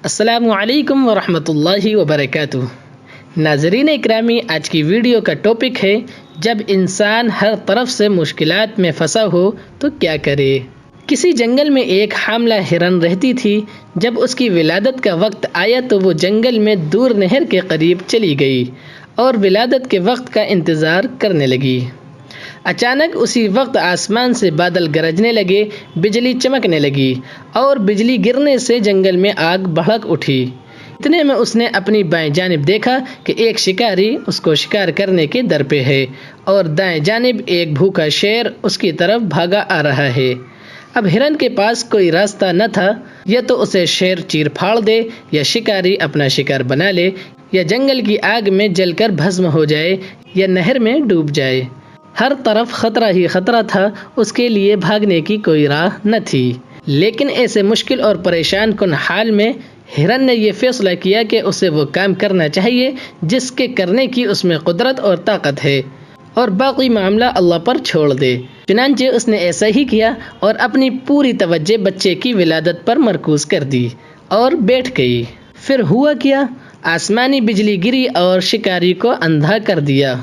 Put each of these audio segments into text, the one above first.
السلام علیکم ورحمۃ اللہ وبرکاتہ۔ ناظرین اکرامی، آج کی ویڈیو کا ٹاپک ہے جب انسان ہر طرف سے مشکلات میں پھنسا ہو تو کیا کرے۔ کسی جنگل میں ایک حاملہ ہرن رہتی تھی۔ جب اس کی ولادت کا وقت آیا تو وہ جنگل میں دور نہر کے قریب چلی گئی اور ولادت کے وقت کا انتظار کرنے لگی۔ اچانک اسی وقت آسمان سے بادل گرجنے لگے، بجلی چمکنے لگی اور بجلی گرنے سے جنگل میں آگ بھڑک اٹھی۔ اتنے میں اس نے اپنی بائیں جانب دیکھا کہ ایک شکاری اس کو شکار کرنے کے در پہ ہے اور دائیں جانب ایک بھوکا شیر اس کی طرف بھاگا آ رہا ہے۔ اب ہرن کے پاس کوئی راستہ نہ تھا، یا تو اسے شیر چیر پھاڑ دے، یا شکاری اپنا شکار بنا لے، یا جنگل کی آگ میں جل کر بھسم ہو جائے، یا نہر میں ڈوب جائے۔ ہر طرف خطرہ ہی خطرہ تھا، اس کے لیے بھاگنے کی کوئی راہ نہ تھی۔ لیکن ایسے مشکل اور پریشان کن حال میں ہرن نے یہ فیصلہ کیا کہ اسے وہ کام کرنا چاہیے جس کے کرنے کی اس میں قدرت اور طاقت ہے، اور باقی معاملہ اللہ پر چھوڑ دے۔ چنانچہ اس نے ایسا ہی کیا اور اپنی پوری توجہ بچے کی ولادت پر مرکوز کر دی اور بیٹھ گئی۔ پھر ہوا کیا؟ آسمانی بجلی گری اور شکاری کو اندھا کر دیا۔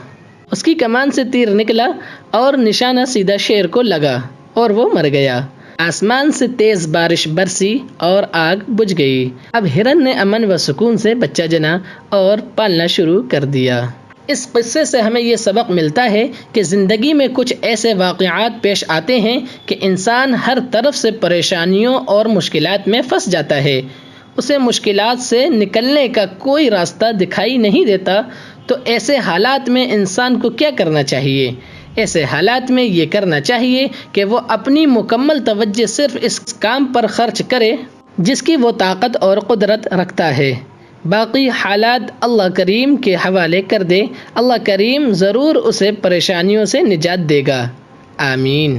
اس کی کمان سے تیر نکلا اور نشانہ سیدھا شیر کو لگا اور وہ مر گیا۔ آسمان سے تیز بارش برسی اور آگ بجھ گئی۔ اب ہرن نے امن و سکون سے بچہ جنا اور پالنا شروع کر دیا۔ اس قصے سے ہمیں یہ سبق ملتا ہے کہ زندگی میں کچھ ایسے واقعات پیش آتے ہیں کہ انسان ہر طرف سے پریشانیوں اور مشکلات میں پھنس جاتا ہے۔ اسے مشکلات سے نکلنے کا کوئی راستہ دکھائی نہیں دیتا، تو ایسے حالات میں انسان کو کیا کرنا چاہیے؟ ایسے حالات میں یہ کرنا چاہیے کہ وہ اپنی مکمل توجہ صرف اس کام پر خرچ کرے جس کی وہ طاقت اور قدرت رکھتا ہے، باقی حالات اللہ کریم کے حوالے کر دے۔ اللہ کریم ضرور اسے پریشانیوں سے نجات دے گا۔ آمین۔